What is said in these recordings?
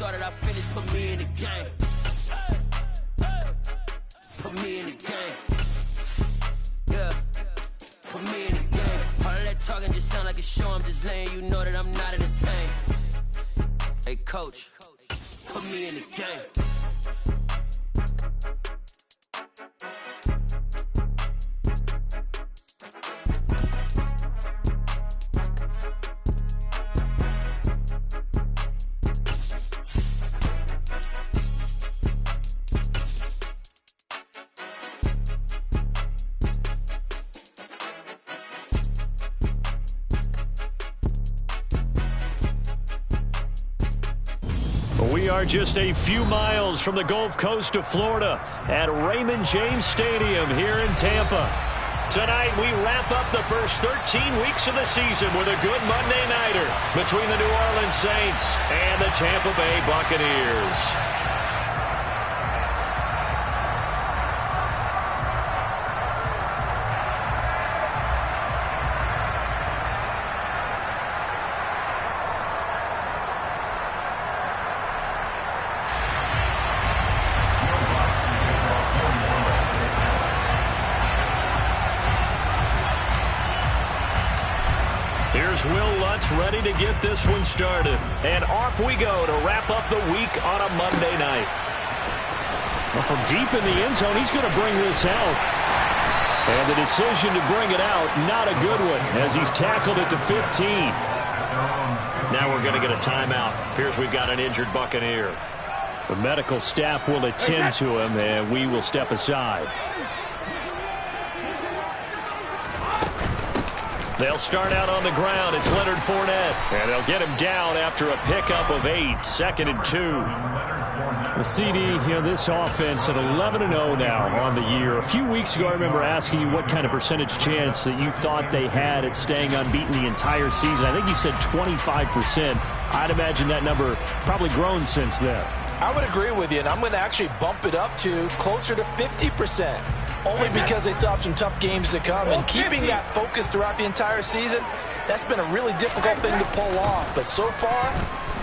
started, I finished, put me in the game. Put me in the game. Yeah. Put me in the game. All of that talking just sound like a show. I'm just letting you know that I'm not entertained. Hey, coach, put me in the game. We are just a few miles from the Gulf Coast of Florida at Raymond James Stadium here in Tampa. Tonight, we wrap up the first 13 weeks of the season with a good Monday nighter between the New Orleans Saints and the Tampa Bay Buccaneers. Here's Will Lutz ready to get this one started. And off we go to wrap up the week on a Monday night. Well, from deep in the end zone, he's going to bring this out. And the decision to bring it out, not a good one, as he's tackled at the 15. Now we're going to get a timeout. Appears we've got an injured Buccaneer. The medical staff will attend to him, and we will step aside. They'll start out on the ground. It's Leonard Fournette. And they'll get him down after a pickup of 8. 2nd and 2. The CD, this offense at 11-0 now on the year. A few weeks ago, I remember asking you what kind of percentage chance that you thought they had at staying unbeaten the entire season. I think you said 25%. I'd imagine that number probably grown since then. I would agree with you, and I'm going to actually bump it up to closer to 50%. Only because they still have some tough games to come. And keeping that focus throughout the entire season, that's been a really difficult thing to pull off. But so far,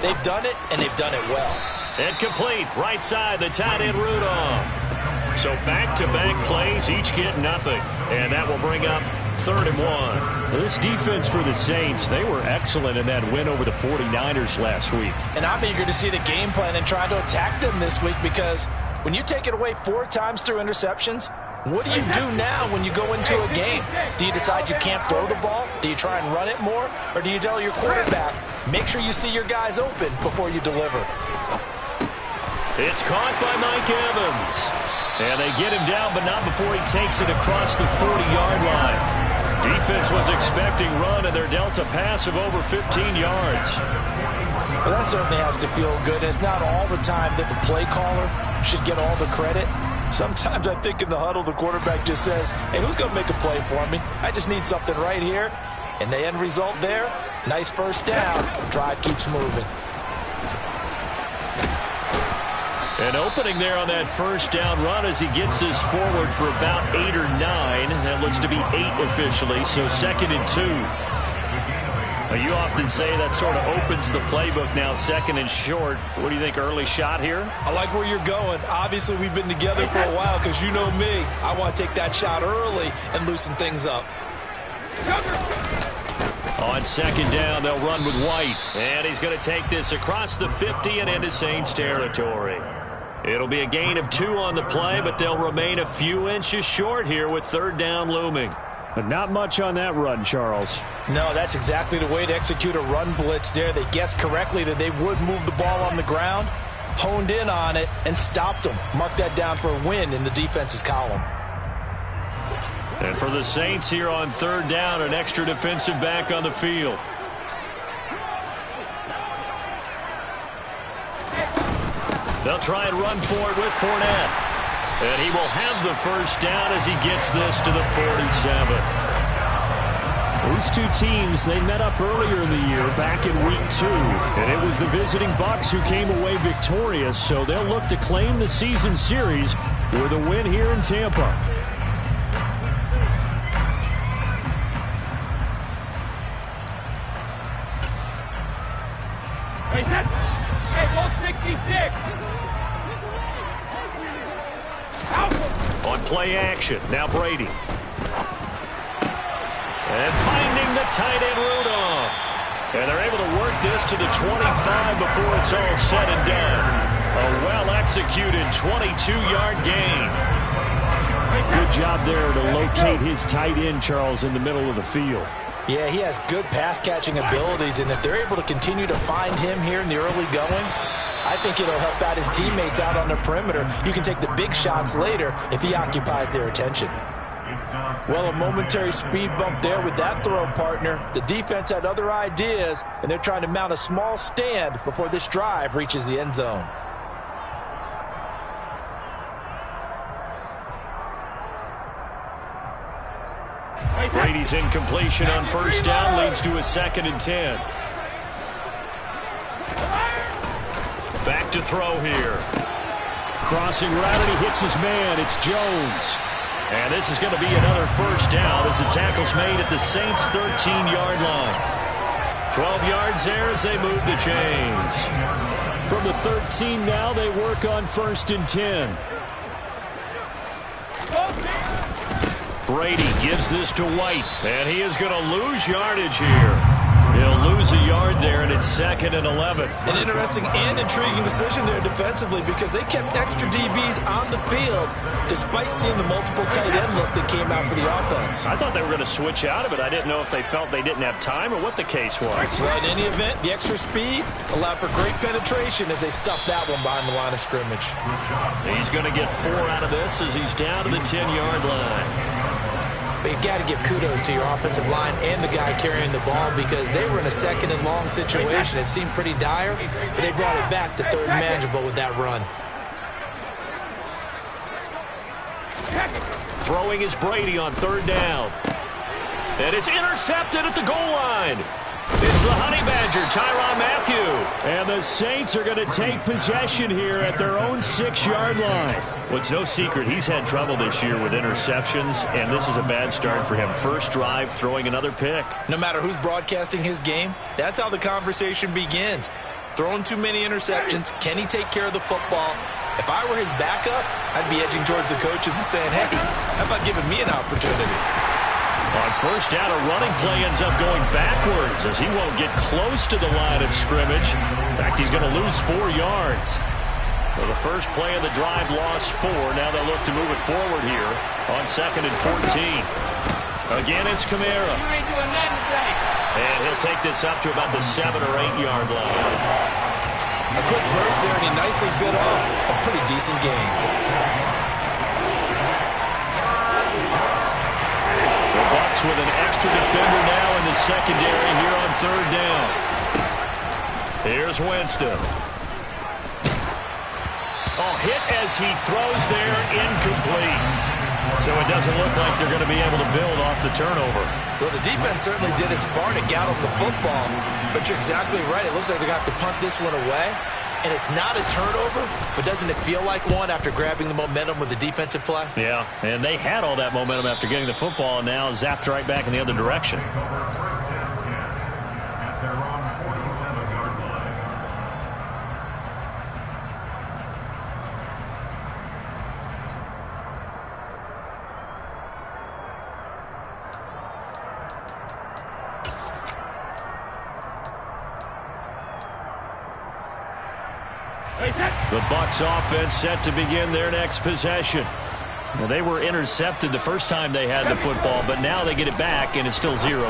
they've done it, and they've done it well. And complete, right side, the tight end Rudolph. So back-to-back plays, each get nothing. And that will bring up 3rd and 1. This defense for the Saints, they were excellent in that win over the 49ers last week. And I'm eager to see the game plan and try to attack them this week, because when you take it away 4 times through interceptions, what do you do now when you go into a game? Do you decide you can't throw the ball? Do you try and run it more? Or do you tell your quarterback, make sure you see your guys open before you deliver? It's caught by Mike Evans. And they get him down, but not before he takes it across the 40-yard line. Defense was expecting run, and they're dealt a pass of over 15 yards. Well, that certainly has to feel good. It's not all the time that the play caller should get all the credit. Sometimes I think in the huddle, the quarterback just says, hey, who's going to make a play for me? I just need something right here. And the end result there, nice first down. Drive keeps moving. An opening there on that first down run as he gets this forward for about 8 or 9. That looks to be 8 officially, so 2nd and 2. You often say that sort of opens the playbook now, 2nd and short. What do you think, early shot here? I like where you're going. Obviously, we've been together for a while because you know me. I want to take that shot early and loosen things up. On 2nd down, they'll run with White. And he's going to take this across the 50 and into Saints territory. It'll be a gain of 2 on the play, but they'll remain a few inches short here with 3rd down looming. But not much on that run, Charles. No, that's exactly the way to execute a run blitz there. They guessed correctly that they would move the ball on the ground, honed in on it, and stopped them. Mark that down for a win in the defense's column. And for the Saints here on 3rd down, an extra defensive back on the field. They'll try and run for it with Fournette. And he will have the first down as he gets this to the 47. These two teams, they met up earlier in the year, back in Week 2. And it was the visiting Bucs who came away victorious, so they'll look to claim the season series with a win here in Tampa. Hey, set. Hey, both On play action, now Brady. And finding the tight end Rudolph. And they're able to work this to the 25 before it's all said and done. A well-executed 22-yard gain. Good job there to locate his tight end, Charles, in the middle of the field. Yeah, he has good pass-catching abilities, and if they're able to continue to find him here in the early going, I think it'll help out his teammates out on the perimeter. You can take the big shots later if he occupies their attention. Well, a momentary speed bump there with that throw, partner. The defense had other ideas, and they're trying to mount a small stand before this drive reaches the end zone. Brady's incompletion on first down leads to a 2nd and 10. Back to throw here. Crossing route, and he hits his man. It's Jones. And this is going to be another first down as the tackle's made at the Saints' 13-yard line. 12 yards there as they move the chains. From the 13 now, they work on 1st and 10. Brady gives this to White, and he is going to lose yardage here. He'll lose a yard there, and it's 2nd and 11. An interesting and intriguing decision there defensively because they kept extra DBs on the field despite seeing the multiple tight end look that came out for the offense. I thought they were going to switch out of it. I didn't know if they felt they didn't have time or what the case was. Well, in any event, the extra speed allowed for great penetration as they stuffed that one behind the line of scrimmage. He's going to get 4 out of this as he's down to the 10-yard line. But you've got to give kudos to your offensive line and the guy carrying the ball because they were in a 2nd and long situation. It seemed pretty dire, but they brought it back to 3rd and manageable with that run. Throwing is Brady on 3rd down. And it's intercepted at the goal line. It's the Honey Badger, Tyrann Mathieu. And the Saints are going to take possession here at their own 6-yard line. Well, it's no secret he's had trouble this year with interceptions, and this is a bad start for him. First drive, throwing another pick. No matter who's broadcasting his game, that's how the conversation begins. Throwing too many interceptions, can he take care of the football? If I were his backup, I'd be edging towards the coaches and saying, hey, how about giving me an opportunity? On first down, a running play ends up going backwards as he won't get close to the line of scrimmage. In fact, he's going to lose 4 yards. Well, the first play of the drive lost 4. Now they'll look to move it forward here on 2nd and 14. Again, it's Kamara. And he'll take this up to about the 7 or 8 yard line. A quick burst there, and he nicely bit off a pretty decent game. Bucs with an extra defender now in the secondary here on 3rd down. Here's Winston. Oh, hit as he throws there, incomplete. So it doesn't look like they're going to be able to build off the turnover. Well, the defense certainly did its part to gather the football, but you're exactly right. It looks like they're going to have to punt this one away. And it's not a turnover, but doesn't it feel like one after grabbing the momentum with the defensive play? Yeah, and they had all that momentum after getting the football, and now zapped right back in the other direction. The Bucs offense set to begin their next possession. Well, they were intercepted the first time they had the football, but now they get it back, and it's still 0-0.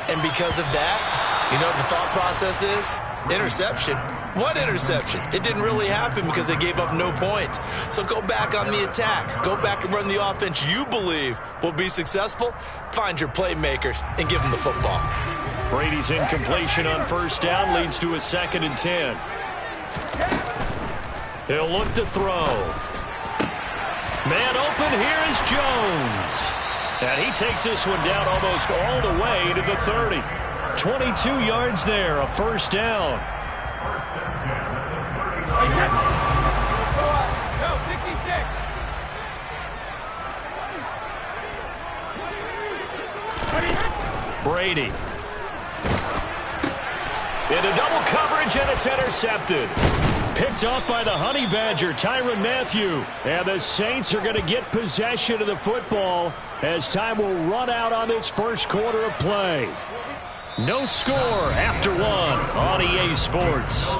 And because of that, you know what the thought process is? Interception. What interception? It didn't really happen because they gave up no points. So go back on the attack. Go back and run the offense you believe will be successful. Find your playmakers and give them the football. Brady's incompletion on first down leads to a 2nd and 10. He'll look to throw. Man open, here is Jones. And he takes this one down almost all the way to the 30. 22 yards there, a first down. Brady. Into double coverage, and it's intercepted. Picked off by the Honey Badger, Tyrann Mathieu. And the Saints are going to get possession of the football as time will run out on this first quarter of play. No score after one on EA Sports.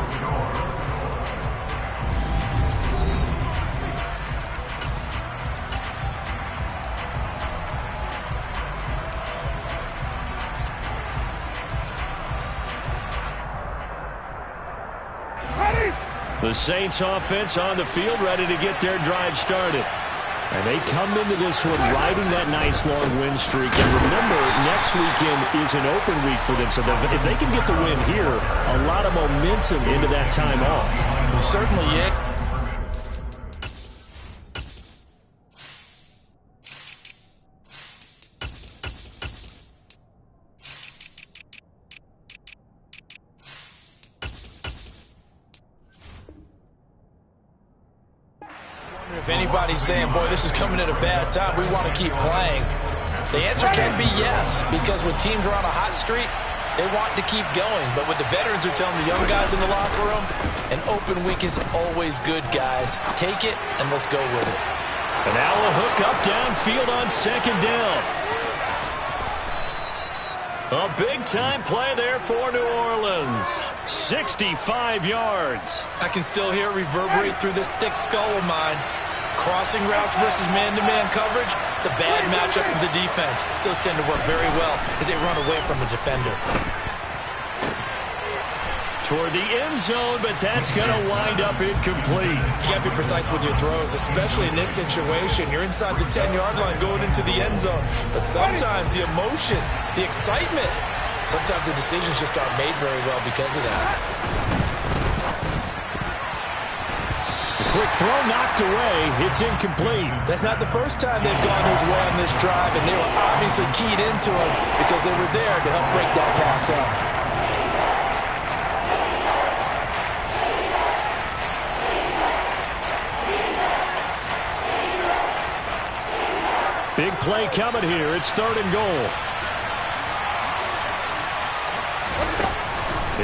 The Saints offense on the field, ready to get their drive started. And they come into this one riding that nice long win streak. And remember, next weekend is an open week for them. So if they can get the win here, a lot of momentum into that time off. Certainly, yeah. If anybody's saying, boy, this is coming at a bad time, we want to keep playing, the answer can be yes, because when teams are on a hot streak, they want to keep going. But what the veterans are telling the young guys in the locker room, an open week is always good, guys. Take it, and let's go with it. And now a hook up downfield on second down. A big-time play there for New Orleans. 65 yards. I can still hear it reverberate through this thick skull of mine. Crossing routes versus man-to-man coverage, it's a bad matchup for the defense. Those tend to work very well as they run away from a defender. Toward the end zone, but that's going to wind up incomplete. You got to be precise with your throws, especially in this situation. You're inside the 10-yard line going into the end zone. But sometimes the emotion, the excitement, sometimes the decisions just aren't made very well because of that. Quick throw knocked away. It's incomplete. That's not the first time they've gone his way on this drive, and they were obviously keyed into it because they were there to help break that pass up. Big play coming here. It's 3rd and goal.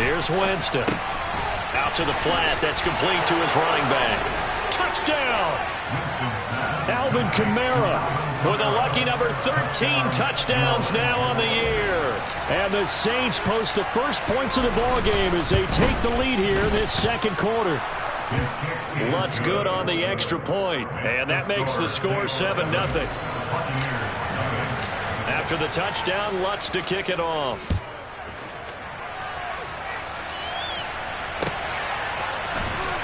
Here's Winston. Out to the flat. That's complete to his running back. Touchdown! Alvin Kamara with a lucky number 13 touchdowns now on the year. And the Saints post the first points of the ballgame as they take the lead here in this second quarter. Lutz good on the extra point, and that makes the score 7-0. After the touchdown, Lutz to kick it off.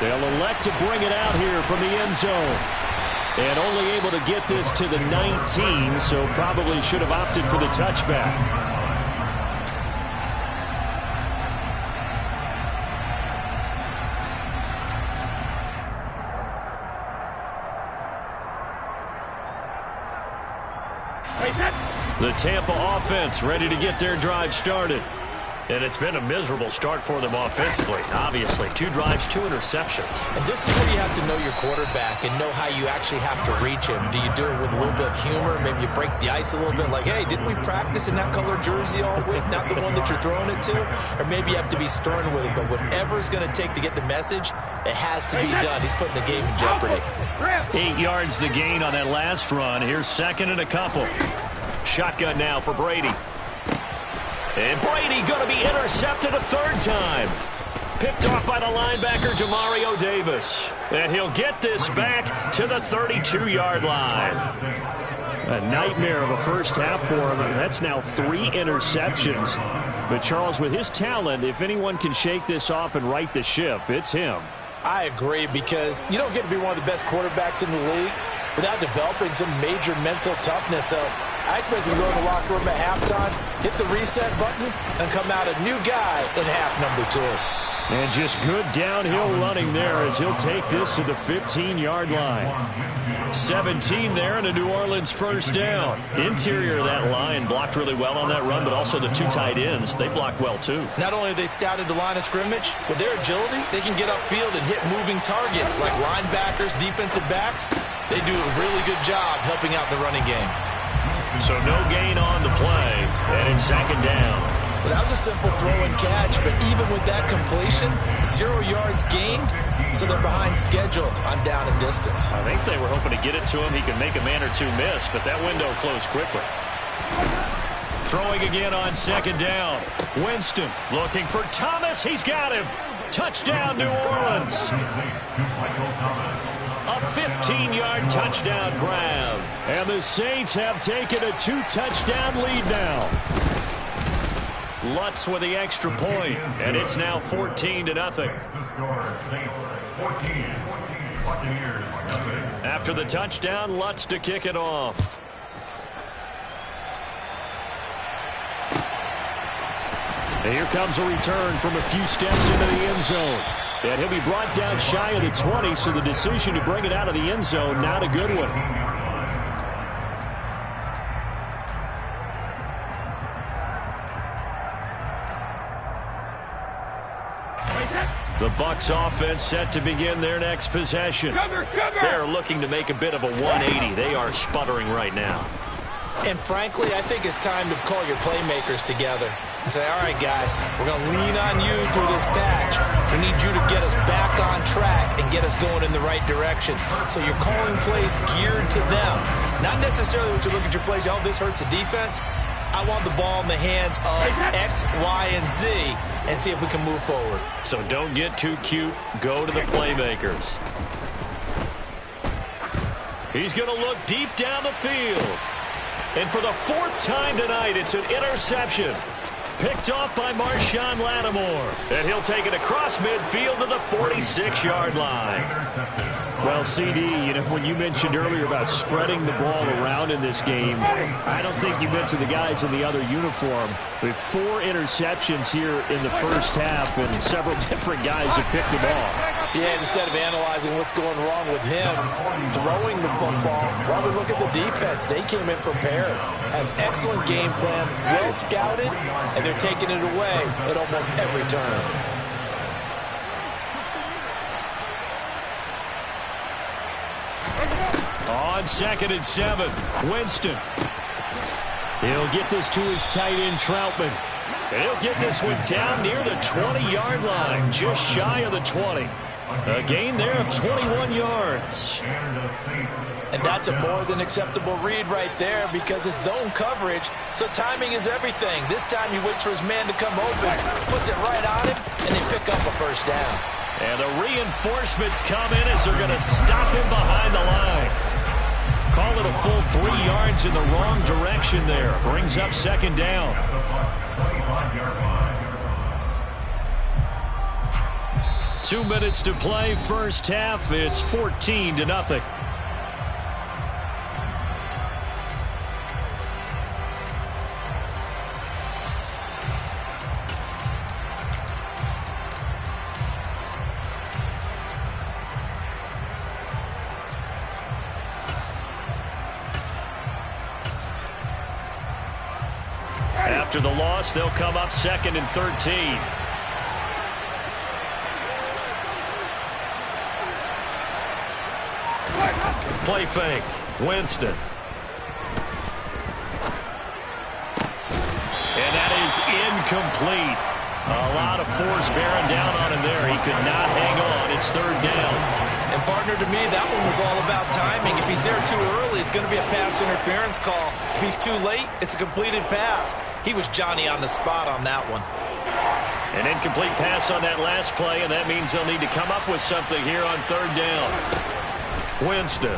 They'll elect to bring it out here from the end zone. And only able to get this to the 19, so probably should have opted for the touchback. The Tampa offense ready to get their drive started. And it's been a miserable start for them offensively. Obviously, 2 drives, 2 interceptions. And this is where you have to know your quarterback and know how you actually have to reach him. Do you do it with a little bit of humor? Maybe you break the ice a little bit like, hey, didn't we practice in that color jersey all week? Not the one that you're throwing it to? Or maybe you have to be stern with him. But whatever it's going to take to get the message, it has to be done. He's putting the game in jeopardy. 8 yards the gain on that last run. Here's 2nd and a couple. Shotgun now for Brady. And Brady going to be intercepted a 3rd time. Picked off by the linebacker, Demario Davis. And he'll get this back to the 32-yard line. A nightmare of a first half for him. That's now 3 interceptions. But Charles, with his talent, if anyone can shake this off and right the ship, it's him. I agree, because you don't get to be one of the best quarterbacks in the league without developing some major mental toughness. So I expect him to go in the locker room at halftime, hit the reset button, and come out a new guy in half number 2. And just good downhill running there as he'll take this to the 15-yard line. 17 there and a New Orleans first down. Interior of that line blocked really well on that run, but also the 2 tight ends, they blocked well too. Not only have they scouted the line of scrimmage, with their agility, they can get upfield and hit moving targets like linebackers, defensive backs. They do a really good job helping out the running game. So no gain on the play, and it's 2nd down. Well, that was a simple throw and catch, but even with that completion, 0 yards gained, so they're behind schedule on down and distance. I think they were hoping to get it to him. He could make a man or two miss, but that window closed quickly. Throwing again on second down. Winston looking for Thomas. He's got him. Touchdown, New Orleans. A 15-yard touchdown grab. And the Saints have taken a 2-touchdown lead now. Lutz with the extra point, and it's now 14-0. After the touchdown, Lutz to kick it off. And here comes a return from a few steps into the end zone. And he'll be brought down shy of the 20, so the decision to bring it out of the end zone, not a good one. The Bucs offense set to begin their next possession. They're looking to make a bit of a 180. They are sputtering right now. And frankly, I think it's time to call your playmakers together and say, all right, guys, we're going to lean on you through this patch. We need you to get us back on track and get us going in the right direction. So you're calling plays geared to them. Not necessarily when you look at your plays, oh, this hurts the defense. I want the ball in the hands of X, Y, and Z and see if we can move forward. So don't get too cute. Go to the playmakers. He's going to look deep down the field. And for the 4th time tonight, it's an interception. Picked off by Marshawn Lattimore. And he'll take it across midfield to the 46-yard line. Well, CD, you know, when you mentioned earlier about spreading the ball around in this game, I don't think you mentioned the guys in the other uniform. With 4 interceptions here in the first half, and several different guys have picked them off. Yeah, instead of analyzing what's going wrong with him throwing the football, while we look at the defense, they came in prepared. Had an excellent game plan, well scouted, and they're taking it away at almost every turn. On 2nd and 7, Winston. He'll get this to his tight end, Troutman. And he'll get this one down near the 20-yard line, just shy of the 20. A gain there of 21 yards. And that's a more than acceptable read right there because it's zone coverage, so timing is everything. This time he waits for his man to come open, puts it right on him, and they pick up a first down. And the reinforcements come in as they're going to stop him behind the line. Call it a full 3 yards in the wrong direction there. Brings up 2nd down. Two minutes to play, first half. It's 14-0. After the loss, they'll come up 2nd and 13. Play fake. Winston. And that is incomplete. A lot of force bearing down on him there. He could not hang on. It's 3rd down. And, partner, to me, that one was all about timing. If he's there too early, it's going to be a pass interference call. If he's too late, it's a completed pass. He was Johnny on the spot on that one. An incomplete pass on that last play, and that means they'll need to come up with something here on 3rd down. Winston.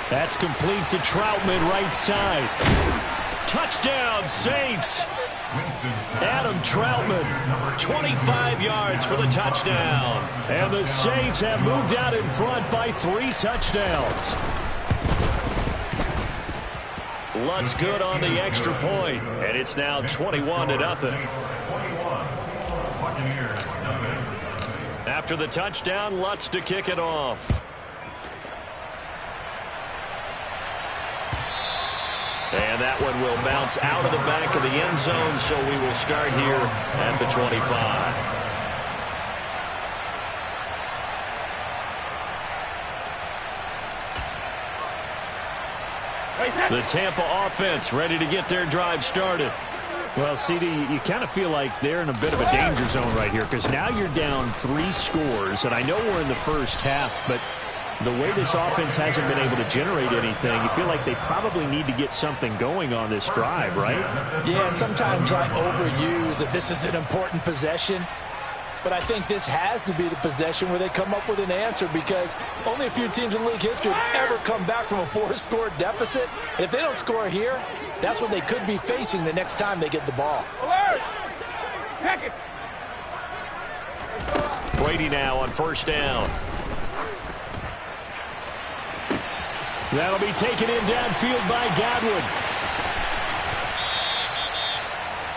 That's complete to Troutman, right side. Touchdown, Saints. Adam Troutman, 25 yards for the touchdown. And the Saints have moved out in front by 3 touchdowns. Lutz good on the extra point, and it's now 21-0. After the touchdown, Lutz to kick it off. And that one will bounce out of the back of the end zone, so we will start here at the 25. The Tampa offense ready to get their drive started. Well, CD, you kind of feel like they're in a bit of a danger zone right here because now you're down 3 scores, and I know we're in the first half, but the way this offense hasn't been able to generate anything, you feel like they probably need to get something going on this drive, right? Yeah, and sometimes I overuse that this is an important possession. But I think this has to be the possession where they come up with an answer because only a few teams in league history have ever come back from a 4-score deficit. And if they don't score here, that's what they could be facing the next time they get the ball. Brady now on first down. That'll be taken in downfield by Godwin.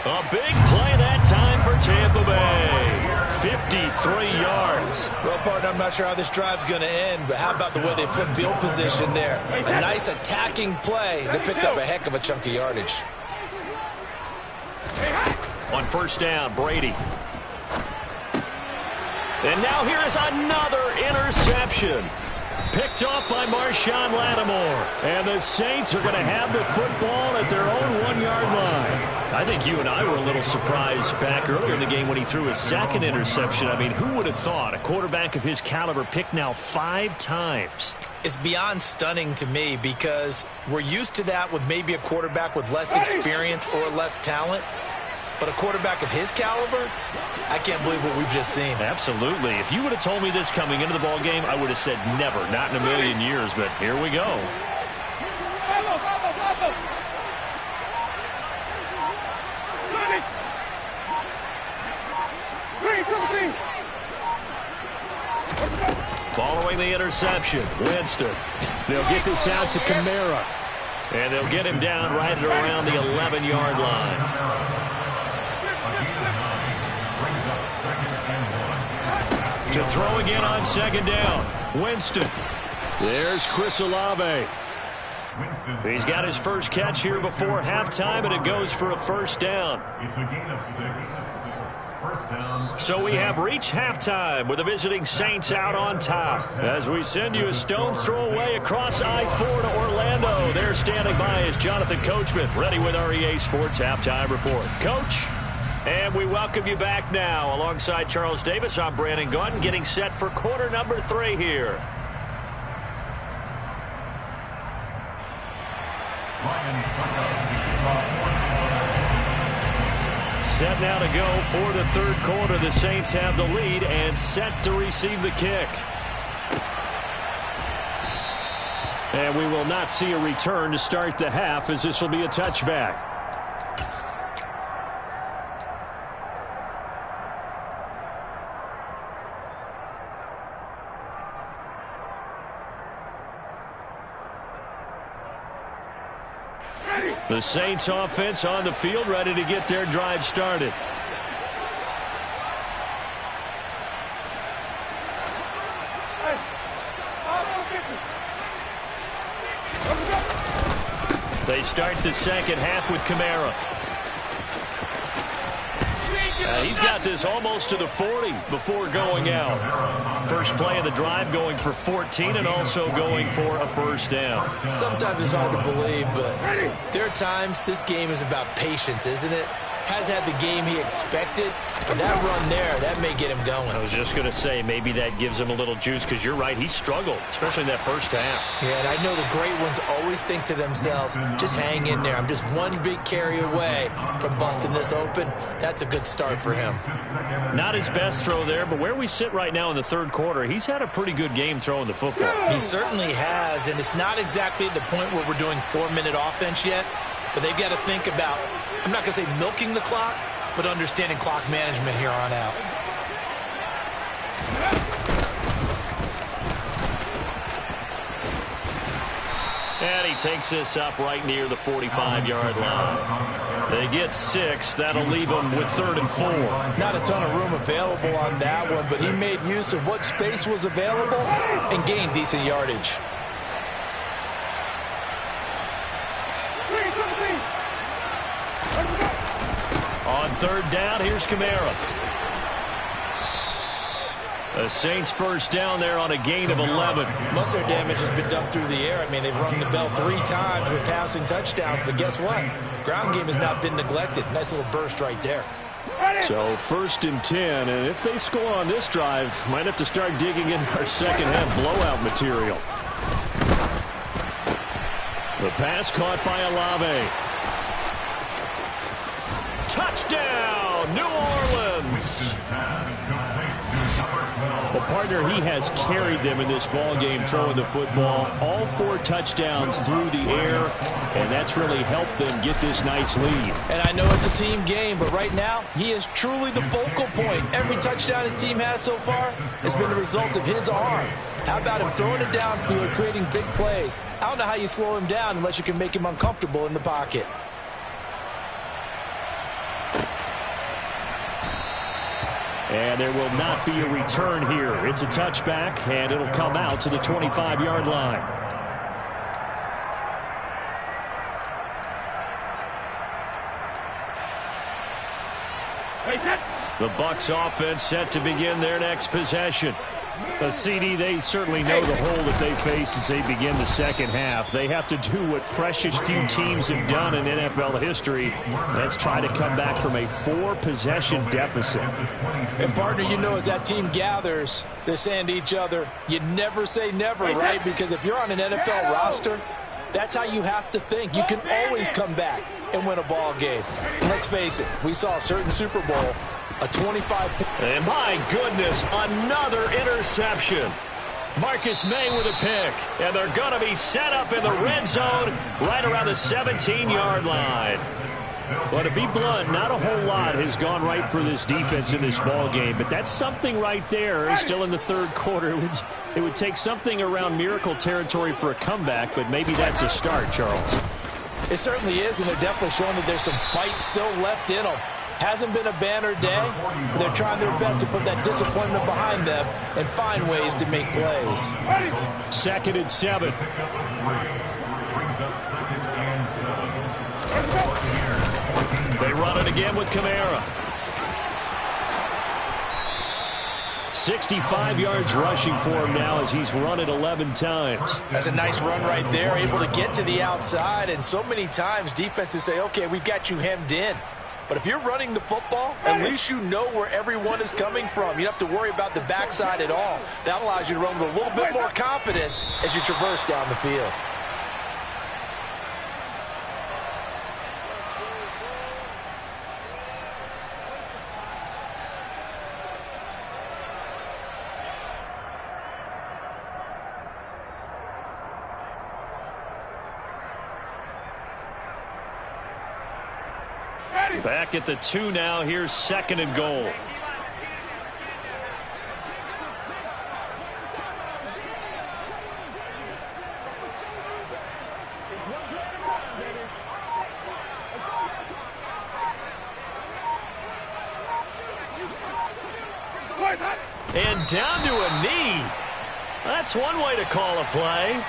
A big play that time for Tampa Bay. 53 yards. Well, partner, I'm not sure how this drive's going to end, but how about the way they flipped field position there? A nice attacking play that picked up a heck of a chunk of yardage. On first down, Brady. And now here is another interception. Picked off by Marshawn Lattimore. And the Saints are going to have the football at their own 1-yard line. I think you and I were a little surprised back earlier in the game when he threw his second interception. I mean, who would have thought a quarterback of his caliber picked now 5 times? It's beyond stunning to me because we're used to that with maybe a quarterback with less experience or less talent. But a quarterback of his caliber, I can't believe what we've just seen. Absolutely. If you would have told me this coming into the ball game, I would have said never, not in a million years. But here we go. Following the interception, Winston. They'll get this out to Kamara. And they'll get him down right at around the 11-yard line. To throw again on second down. Winston. There's Chris Olave. He's got his first catch here before halftime, and it goes for a first down. It's a gain of 6. First down. So we have reached halftime with the visiting Saints out on top. As we send you a stone's throw away across I-4 to Orlando. There standing by is Jonathan Coachman, ready with our EA Sports Halftime Report. Coach? And we welcome you back now. Alongside Charles Davis, I'm Brandon Gunn, getting set for quarter number 3 here. Set now to go for the third quarter. The Saints have the lead and set to receive the kick. And we will not see a return to start the half, as this will be a touchback. The Saints offense on the field, ready to get their drive started. They start the second half with Kamara. He's got this almost to the 40 before going out. First play of the drive going for 14 and also going for a first down. Sometimes it's hard to believe, but there are times this game is about patience, isn't it? Has had the game he expected, but that run there, that may get him going. I was just going to say maybe that gives him a little juice because you're right, he struggled, especially in that first half. Yeah, and I know the great ones always think to themselves, just hang in there. I'm just one big carry away from busting this open. That's a good start for him. Not his best throw there, but where we sit right now in the third quarter, he's had a pretty good game throwing the football. He certainly has, and it's not exactly at the point where we're doing 4-minute offense yet, but they've got to think about, I'm not going to say milking the clock, but understanding clock management here on out. And he takes this up right near the 45-yard line. They get 6. That'll leave them with 3rd and 4. Not a ton of room available on that one, but he made use of what space was available and gained decent yardage. On 3rd down, here's Kamara. The Saints first down there on a gain of 11. Most of their damage has been done through the air. I mean, they've rung the bell 3 times with passing touchdowns, but guess what? Ground game has not been neglected. Nice little burst right there. So first and 10, and if they score on this drive, might have to start digging in our second half blowout material. The pass caught by Olave. Touchdown, New Orleans! Well, partner, he has carried them in this ball game throwing the football. All 4 touchdowns through the air, and that's really helped them get this nice lead. And I know it's a team game, but right now, he is truly the focal point. Every touchdown his team has so far has been the result of his arm. How about him throwing it downfield, creating big plays? I don't know how you slow him down unless you can make him uncomfortable in the pocket. And there will not be a return here. It's a touchback, and it'll come out to the 25-yard line. The Bucs offense set to begin their next possession. The CD, they certainly know the hole that they face as they begin the second half. They have to do what precious few teams have done in NFL history. Let's try to come back from a 4-possession deficit. And partner, you know, as that team gathers, they're saying to each other, you never say never, right? Because if you're on an NFL roster, that's how you have to think. You can always come back and win a ball game. And let's face it, we saw a certain Super Bowl, a 25. And my goodness, another interception. Marcus May with a pick. And they're going to be set up in the red zone right around the 17-yard line. Well, to be blunt, not a whole lot has gone right for this defense in this ball game, but that's something right there. Still in the third quarter. It would take something around miracle territory for a comeback, but maybe that's a start, Charles. It certainly is, and they're definitely showing that there's some fight still left in them. Hasn't been a banner day, but they're trying their best to put that disappointment behind them and find ways to make plays. 2nd and 7. They run it again with Kamara. 65 yards rushing for him now as he's run it 11 times. That's a nice run right there, able to get to the outside, and so many times defenses say, okay, we've got you hemmed in. But if you're running the football, at least you know where everyone is coming from. You don't have to worry about the backside at all. That allows you to run with a little bit more confidence as you traverse down the field. Back at the 2 now. Here's 2nd and goal. And down to a knee. That's one way to call a play.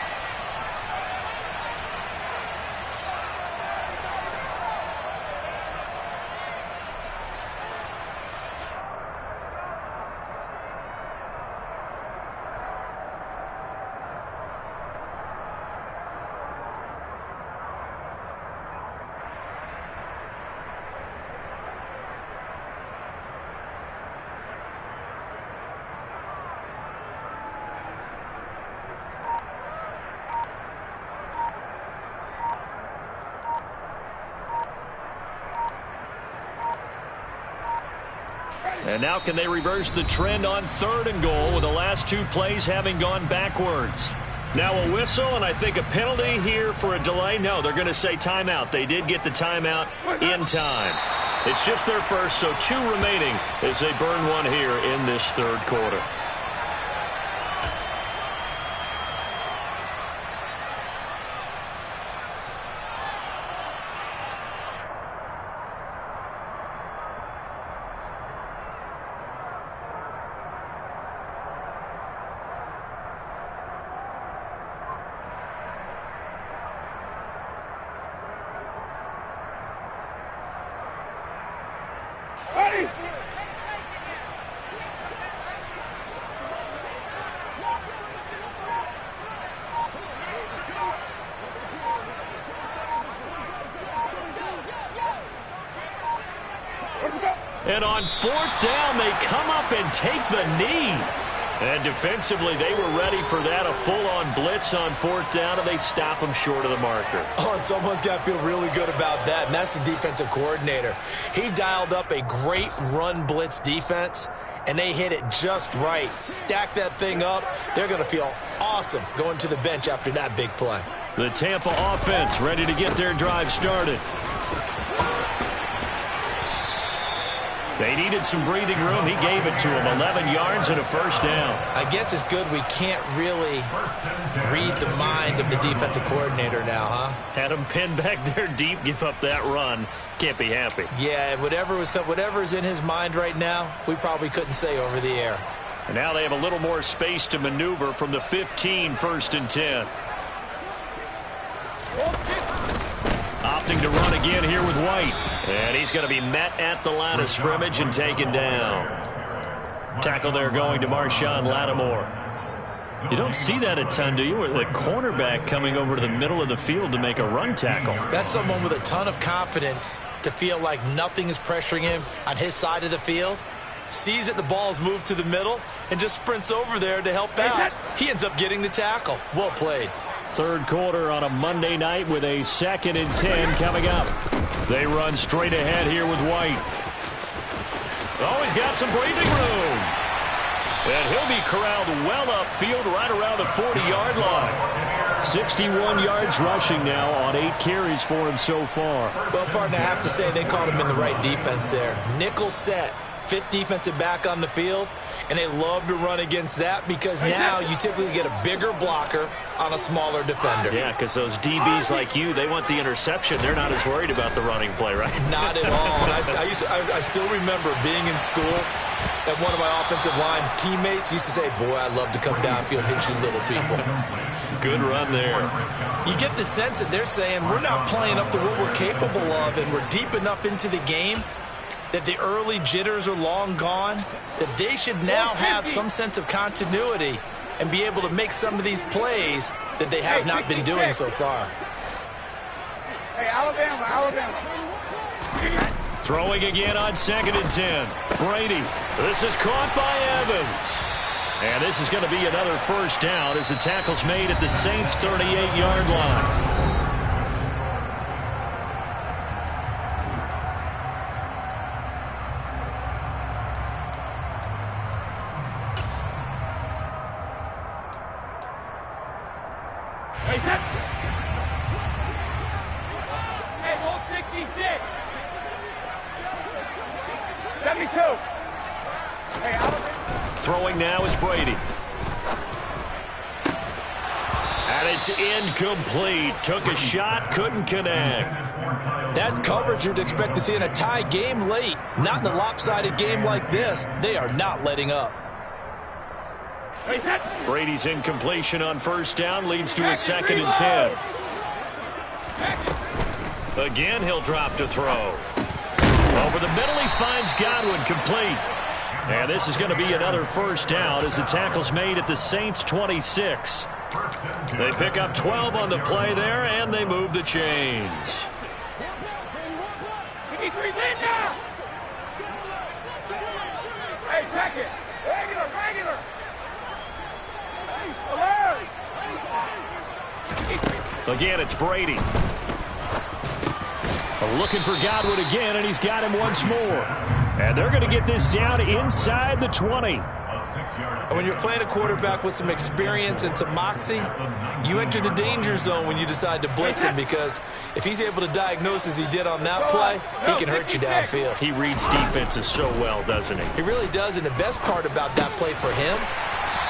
And now can they reverse the trend on 3rd and goal with the last 2 plays having gone backwards? Now a whistle and I think a penalty here for a delay. No, they're going to say timeout. They did get the timeout in time. It's just their first, so 2 remaining as they burn one here in this 3rd quarter. And on fourth down, they come up and take the knee. And defensively, they were ready for that, a full-on blitz on fourth down, and they stop them short of the marker. Oh, and someone's got to feel really good about that, and that's the defensive coordinator. He dialed up a great run blitz defense, and they hit it just right. Stack that thing up. They're going to feel awesome going to the bench after that big play. The Tampa offense ready to get their drive started. They needed some breathing room. He gave it to them. 11 yards and a first down. I guess it's good we can't really read the mind of the defensive coordinator now, huh? Had him pinned back there deep, give up that run. Can't be happy. Yeah, whatever's in his mind right now, we probably couldn't say over the air. And now they have a little more space to maneuver from the 15, 1st and 10. Opting to run again here with White. And he's going to be met at the line of scrimmage and taken down. Tackle there going to Marshawn Lattimore. You don't see that a ton, do you? With the cornerback coming over to the middle of the field to make a run tackle. That's someone with a ton of confidence to feel like nothing is pressuring him on his side of the field. Sees that the ball's moved to the middle and just sprints over there to help out. He ends up getting the tackle. Well played. Third quarter on a Monday night with a 2nd and 10 coming up. They run straight ahead here with White. Oh, he's got some breathing room. And he'll be corralled well upfield right around the 40-yard line. 61 yards rushing now on 8 carries for him so far. Well, partner, I have to say they caught him in the right defense there. Nickel set, 5th defensive back on the field. And they love to run against that because now you typically get a bigger blocker on a smaller defender. Yeah, because those DBs like you, they want the interception. They're not as worried about the running play, right? Not at all. And I still remember being in school and one of my offensive line teammates used to say, boy, I love to come downfield and hit you little people. Good run there. You get the sense that they're saying we're not playing up to what we're capable of and we're deep enough into the game that the early jitters are long gone, that they should now have some sense of continuity and be able to make some of these plays that they have not been doing so far. Hey, Alabama. Throwing again on 2nd and 10. Brady. This is caught by Evans. And this is going to be another first down as the tackle's made at the Saints' 38-yard line. Throwing now is Brady. And it's incomplete. Took a shot, couldn't connect. That's coverage you'd expect to see in a tie game late. Not in a lopsided game like this. They are not letting up. Brady's incompletion on first down leads to a 2nd and 10. Again, he'll drop to throw. Over the middle, he finds Godwin, complete. And this is going to be another first down as the tackle's made at the Saints' 26. They pick up 12 on the play there, and they move the chains. Hey, check it. Regular. Again, it's Brady. Looking for Godwin again, and he's got him once more. And they're going to get this down inside the 20. And when you're playing a quarterback with some experience and some moxie, you enter the danger zone when you decide to blitz him, because if he's able to diagnose as he did on that play, he can hurt you downfield. He reads defenses so well, doesn't he? He really does, and the best part about that play for him,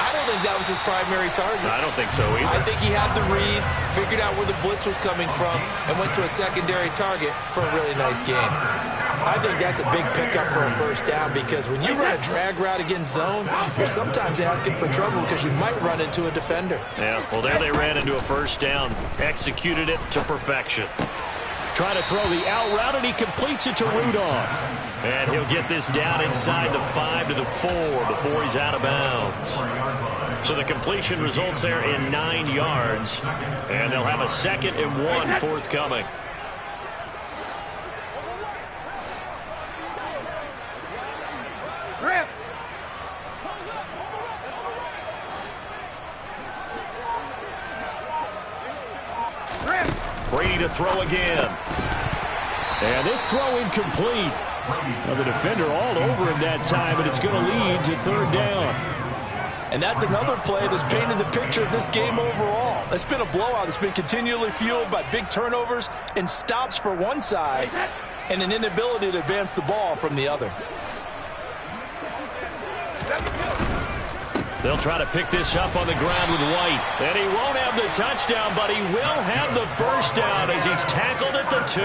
I don't think that was his primary target. I don't think so either. I think he had the read, figured out where the blitz was coming from, and went to a secondary target for a really nice game. I think that's a big pickup for a first down, because when you run a drag route against zone, you're sometimes asking for trouble because you might run into a defender. Yeah, well, there they ran into a first down. Executed it to perfection. Trying to throw the out route, and he completes it to Rudolph. And he'll get this down inside the 5 to the 4 before he's out of bounds. So the completion results there in 9 yards. And they'll have a 2nd and 1 forthcoming. Brady to throw again. And this throw incomplete. Now the defender all over him that time, but it's going to lead to third down. And that's another play that's painted the picture of this game overall. It's been a blowout. It's been continually fueled by big turnovers and stops for one side and an inability to advance the ball from the other. They'll try to pick this up on the ground with White. And he won't have the touchdown, but he will have the first down as he's tackled at the 2.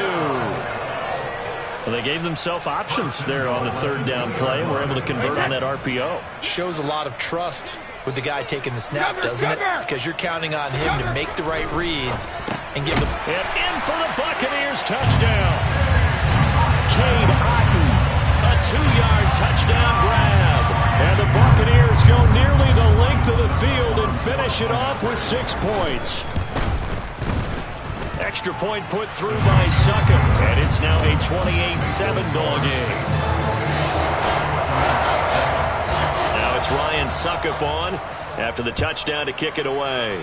Well, they gave themselves options there on the third down play and were able to convert on that RPO. Shows a lot of trust with the guy taking the snap, doesn't it? Because you're counting on him to make the right reads and give the... And in for the Buccaneers touchdown. Cade Otton, a 2-yard touchdown grab. And the Buccaneers go nearly the length of the field and finish it off with 6 points. Extra point put through by Succop, and it's now a 28-7 ball game. Now it's Ryan Succop on after the touchdown to kick it away.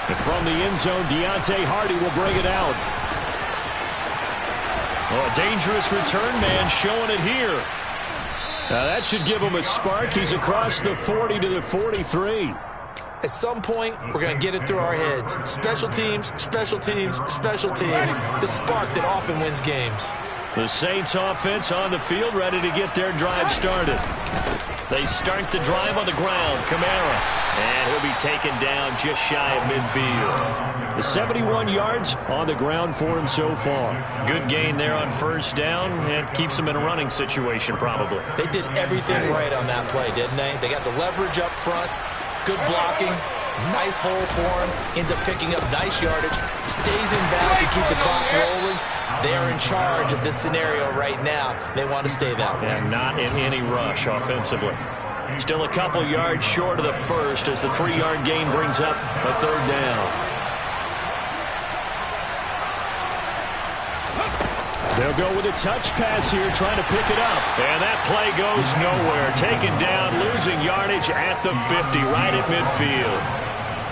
And from the end zone, Deontay Hardy will bring it out. Oh, a dangerous return man showing it here. Now that should give him a spark. He's across the 40 to the 43. At some point, we're going to get it through our heads. Special teams, special teams, special teams. The spark that often wins games. The Saints offense on the field ready to get their drive started. They start the drive on the ground. Kamara. And he'll be taken down just shy of midfield. The 71 yards on the ground for him so far. Good gain there on first down and keeps him in a running situation probably. They did everything right on that play, didn't they? They got the leverage up front. Good blocking, nice hole for him, ends up picking up nice yardage, stays in bounds to keep the clock rolling. They are in charge of this scenario right now. They want to stay that way. And not in any rush offensively. Still a couple yards short of the first as the 3-yard gain brings up a third down. They'll go with a touch pass here, trying to pick it up. And that play goes nowhere. Taken down, losing yardage at the 50, right at midfield.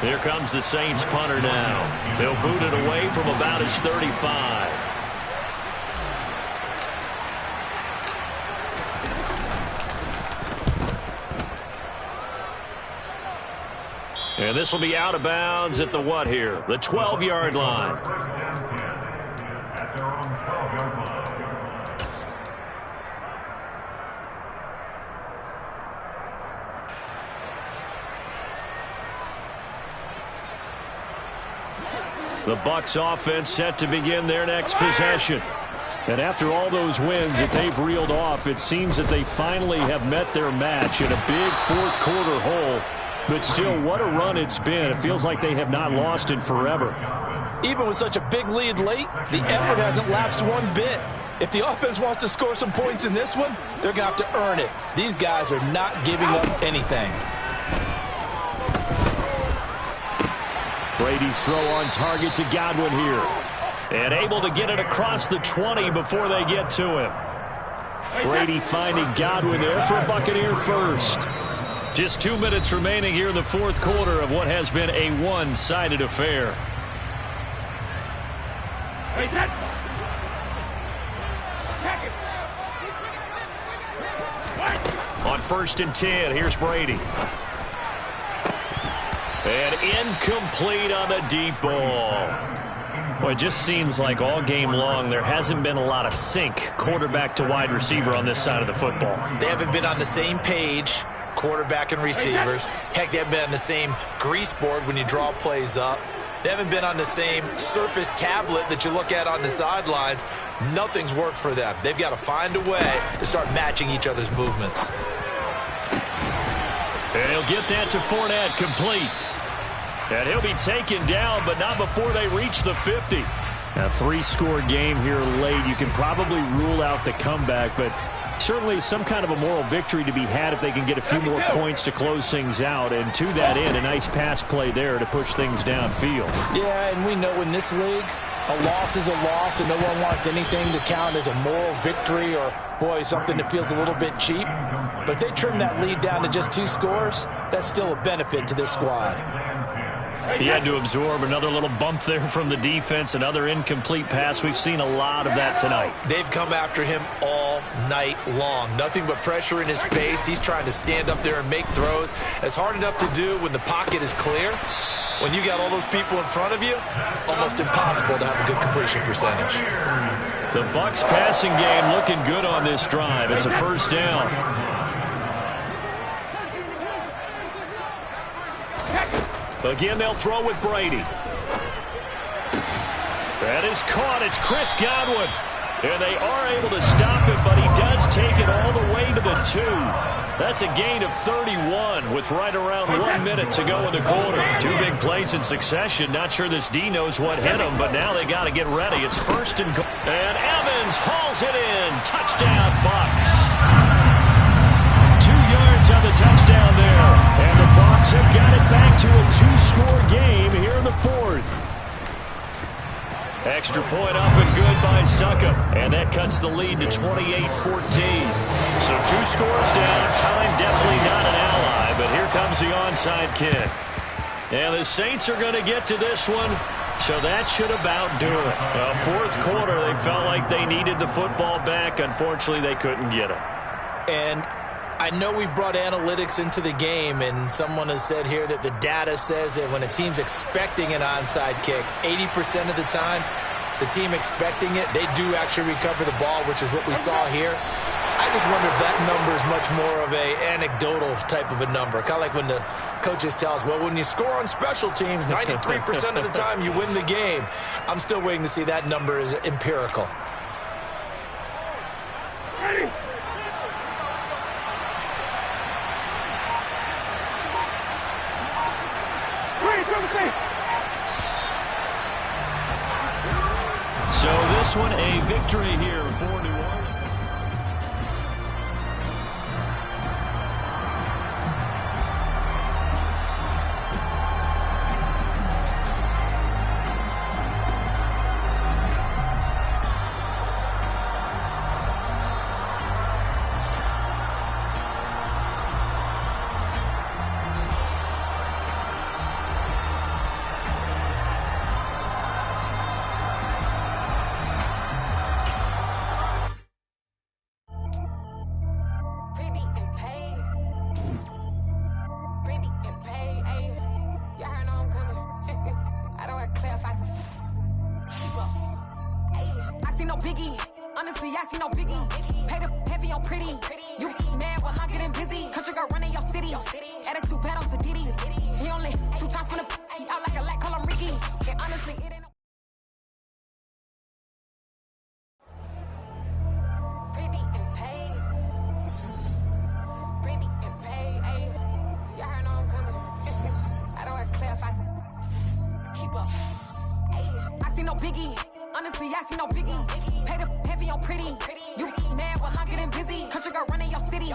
Here comes the Saints punter now. They'll boot it away from about his 35. And this will be out of bounds at the what here? The 12-yard line. The Bucs offense set to begin their next possession. And after all those wins that they've reeled off, it seems that they finally have met their match in a big fourth-quarter hole. But still, what a run it's been. It feels like they have not lost in forever. Even with such a big lead late, the effort hasn't lapsed one bit. If the offense wants to score some points in this one, they're going to have to earn it. These guys are not giving up anything. Brady's throw on target to Godwin here. And able to get it across the 20 before they get to him. Brady finding Godwin there for a Buccaneer first. Just 2 minutes remaining here in the fourth quarter of what has been a one-sided affair. On 1st and 10, here's Brady. And incomplete on the deep ball. Well, it just seems like all game long there hasn't been a lot of sync quarterback to wide receiver on this side of the football. They haven't been on the same page, quarterback and receivers. Heck, they haven't been on the same grease board when you draw plays up. They haven't been on the same surface tablet that you look at on the sidelines. Nothing's worked for them. They've got to find a way to start matching each other's movements. And he'll get that to Fournette, complete. And he'll be taken down, but not before they reach the 50. A 3-score game here late. You can probably rule out the comeback, but certainly some kind of a moral victory to be had if they can get a few more points to close things out. And to that end, a nice pass play there to push things downfield. Yeah, and we know in this league, a loss is a loss, and no one wants anything to count as a moral victory or, boy, something that feels a little bit cheap. But if they trim that lead down to just 2 scores, that's still a benefit to this squad. He had to absorb another little bump there from the defense, another incomplete pass. We've seen a lot of that tonight. They've come after him all night long. Nothing but pressure in his face. He's trying to stand up there and make throws. It's hard enough to do when the pocket is clear. When you got all those people in front of you, almost impossible to have a good completion percentage. The Bucs passing game looking good on this drive. It's a first down. Again, they'll throw with Brady. That is caught. It's Chris Godwin. And they are able to stop him, but he does take it all the way to the 2. That's a gain of 31 with right around 1 minute to go in the quarter. 2 big plays in succession. Not sure this D knows what hit him, but now they got to get ready. It's first and goal. And Evans hauls it in. Touchdown, Bucs. 2 yards on the touchdown there. And the Bucs have got it back to a 2-score game here in the 4th. Extra point up and good by Suckup. And that cuts the lead to 28-14. So 2 scores down. Time definitely not an ally, but here comes the onside kick. And the Saints are going to get to this one, so that should about do it. Fourth quarter, they felt like they needed the football back. Unfortunately, they couldn't get it. And I know we've brought analytics into the game, and someone has said here that the data says that when a team's expecting an onside kick, 80% of the time, the team expecting it, they do actually recover the ball, which is what we saw here. I just wonder if that number is much more of a anecdotal type of a number. Kind of like when the coaches tell us, well, when you score on special teams, 93% of the time you win the game. I'm still waiting to see that number is empirical. Ready? So this one a victory here for New Orleans. Honestly, I see no biggie. Pay the heavy on pretty. You mad while I'm getting busy. Country girl running your city. Attitude bad on Sadidi. He only 2 times from the he out like a light, call him Ricky. And honestly, it ain't no pretty and paid. Pretty and paid, ayy. Y'all heard know I'm coming. I don't have clear if I keep up. Ayy, I see no biggie. Honestly, I see no biggie. Pay the heavy on pretty. You mad while I'm getting busy. Country girl running your city.